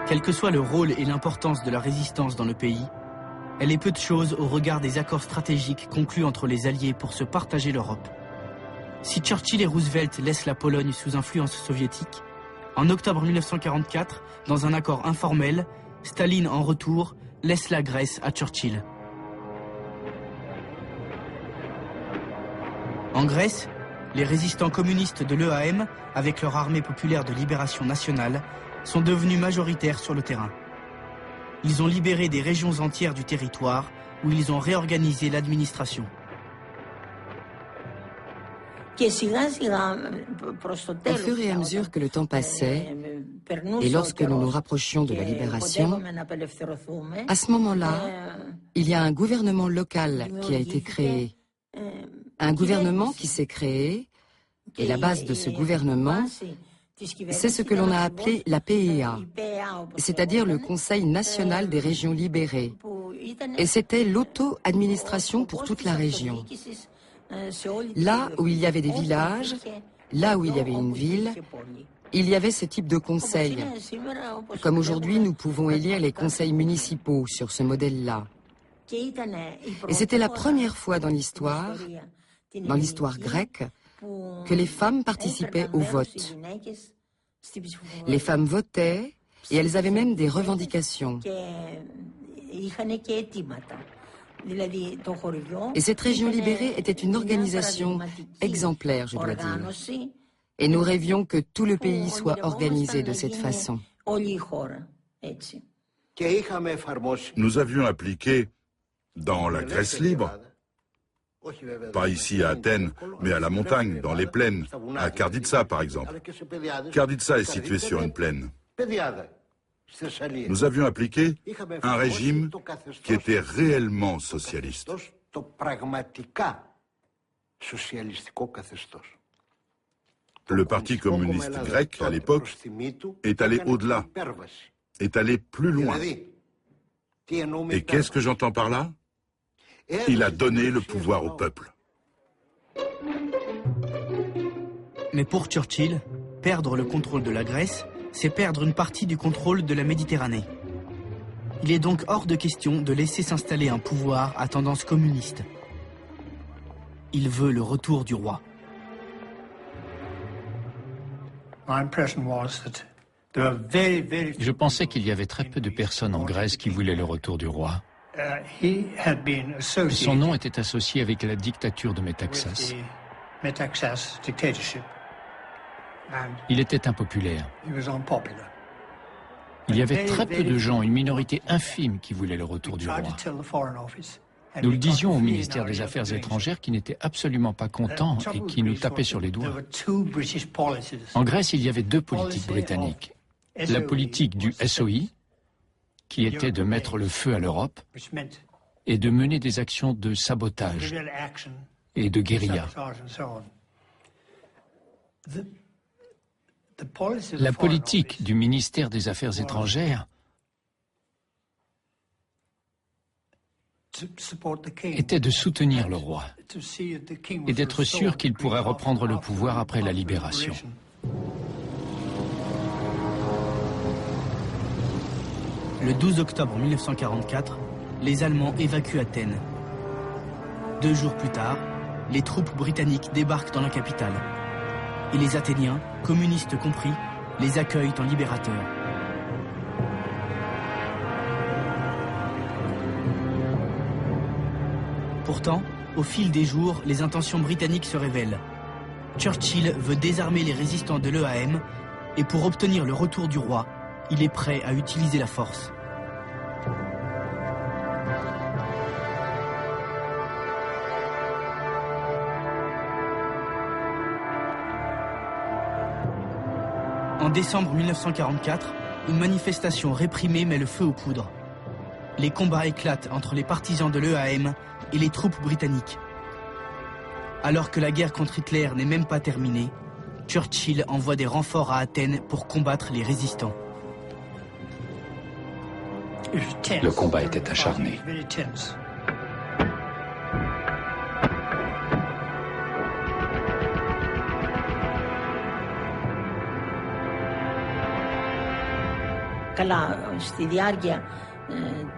Quel que soit le rôle et l'importance de la résistance dans le pays, elle est peu de choses au regard des accords stratégiques conclus entre les Alliés pour se partager l'Europe. Si Churchill et Roosevelt laissent la Pologne sous influence soviétique, en octobre 1944, dans un accord informel, Staline, en retour, laisse la Grèce à Churchill. En Grèce, les résistants communistes de l'EAM, avec leur armée populaire de libération nationale, sont devenus majoritaires sur le terrain. Ils ont libéré des régions entières du territoire où ils ont réorganisé l'administration. Au fur et à mesure que le temps passait, et lorsque nous nous rapprochions de la libération, à ce moment-là, il y a un gouvernement local qui a été créé. Un gouvernement qui s'est créé, et la base de ce gouvernement, c'est ce que l'on a appelé la PEA, c'est-à-dire le Conseil national des régions libérées. Et c'était l'auto-administration pour toute la région. Là où il y avait des villages, là où il y avait une ville, il y avait ce type de conseil. Comme aujourd'hui, nous pouvons élire les conseils municipaux sur ce modèle-là. Et c'était la première fois dans l'histoire grecque, que les femmes participaient au vote. Les femmes votaient et elles avaient même des revendications. Et cette région libérée était une organisation exemplaire, je dois dire. Et nous rêvions que tout le pays soit organisé de cette façon. Nous avions appliqué dans la Grèce libre, pas ici à Athènes, mais à la montagne, dans les plaines, à Karditsa par exemple. Karditsa est située sur une plaine. Nous avions appliqué un régime qui était réellement socialiste. Le Parti communiste grec, à l'époque, est allé au-delà, est allé plus loin. Et qu'est-ce que j'entends par là? Il a donné le pouvoir au peuple. Mais pour Churchill, perdre le contrôle de la Grèce, c'est perdre une partie du contrôle de la Méditerranée. Il est donc hors de question de laisser s'installer un pouvoir à tendance communiste. Il veut le retour du roi. Je pensais qu'il y avait très peu de personnes en Grèce qui voulaient le retour du roi. Son nom était associé avec la dictature de Metaxas. Il était impopulaire. Il y avait très peu de gens, une minorité infime, qui voulaient le retour du roi. Nous le disions au ministère des Affaires étrangères qui n'était absolument pas content et qui nous tapait sur les doigts. En Grèce, il y avait deux politiques britanniques. La politique du SOI, qui était de mettre le feu à l'Europe et de mener des actions de sabotage et de guérilla. La politique du ministère des Affaires étrangères était de soutenir le roi et d'être sûr qu'il pourrait reprendre le pouvoir après la libération. Le 12 octobre 1944, les Allemands évacuent Athènes. 2 jours plus tard, les troupes britanniques débarquent dans la capitale. Et les Athéniens, communistes compris, les accueillent en libérateurs. Pourtant, au fil des jours, les intentions britanniques se révèlent. Churchill veut désarmer les résistants de l'EAM et pour obtenir le retour du roi, il est prêt à utiliser la force. En décembre 1944, une manifestation réprimée met le feu aux poudres. Les combats éclatent entre les partisans de l'EAM et les troupes britanniques. Alors que la guerre contre Hitler n'est même pas terminée, Churchill envoie des renforts à Athènes pour combattre les résistants. Le combat était acharné.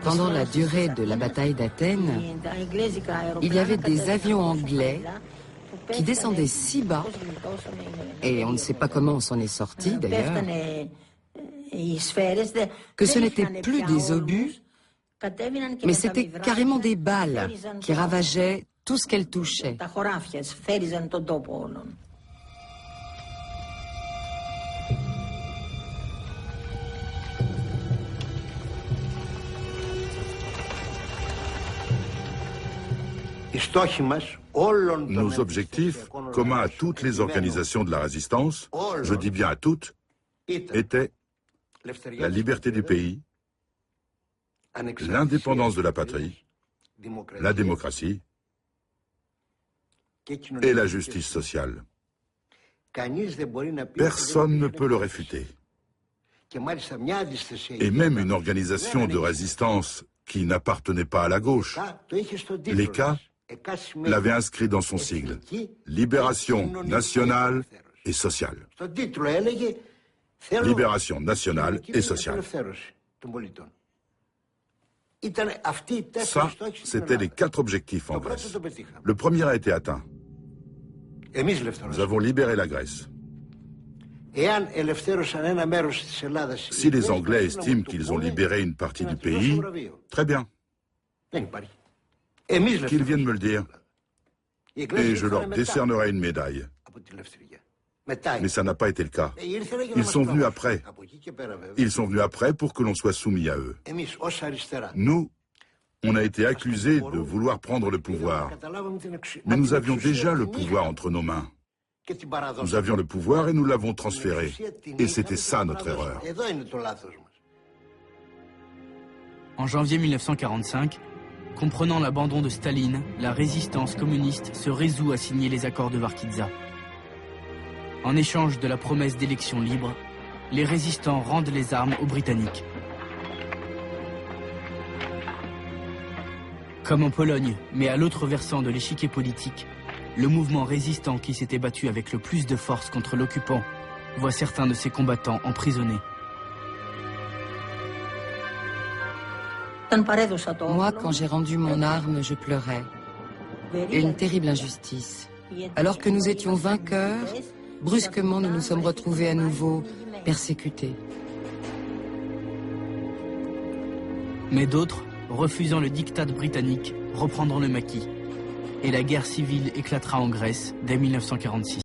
Pendant la durée de la bataille d'Athènes, il y avait des avions anglais qui descendaient si bas, et on ne sait pas comment on s'en est sorti d'ailleurs, que ce n'était plus des obus, mais c'était carrément des balles qui ravageaient tout ce qu'elles touchaient. Nos objectifs, communs à toutes les organisations de la résistance, je dis bien à toutes, étaient la liberté du pays, l'indépendance de la patrie, la démocratie et la justice sociale. Personne ne peut le réfuter. Et même une organisation de résistance qui n'appartenait pas à la gauche, l'ECA, l'avait inscrit dans son sigle, Libération nationale et sociale. Libération nationale et sociale. Ça, c'était les 4 objectifs en Grèce. Le premier a été atteint. Nous avons libéré la Grèce. Si les Anglais estiment qu'ils ont libéré une partie du pays, très bien. Qu'ils viennent me le dire. Et je leur décernerai une médaille. Mais ça n'a pas été le cas. Ils sont venus après. Ils sont venus après pour que l'on soit soumis à eux. Nous, on a été accusés de vouloir prendre le pouvoir. Mais nous avions déjà le pouvoir entre nos mains. Nous avions le pouvoir et nous l'avons transféré. Et c'était ça notre erreur. En janvier 1945, comprenant l'abandon de Staline, la résistance communiste se résout à signer les accords de Varkitza. En échange de la promesse d'élections libres, les résistants rendent les armes aux Britanniques. Comme en Pologne, mais à l'autre versant de l'échiquier politique, le mouvement résistant qui s'était battu avec le plus de force contre l'occupant voit certains de ses combattants emprisonnés. Moi, quand j'ai rendu mon arme, je pleurais. Une terrible injustice. Alors que nous étions vainqueurs, brusquement nous nous sommes retrouvés à nouveau persécutés. Mais d'autres, refusant le diktat britannique, reprendront le maquis. Et la guerre civile éclatera en Grèce dès 1946.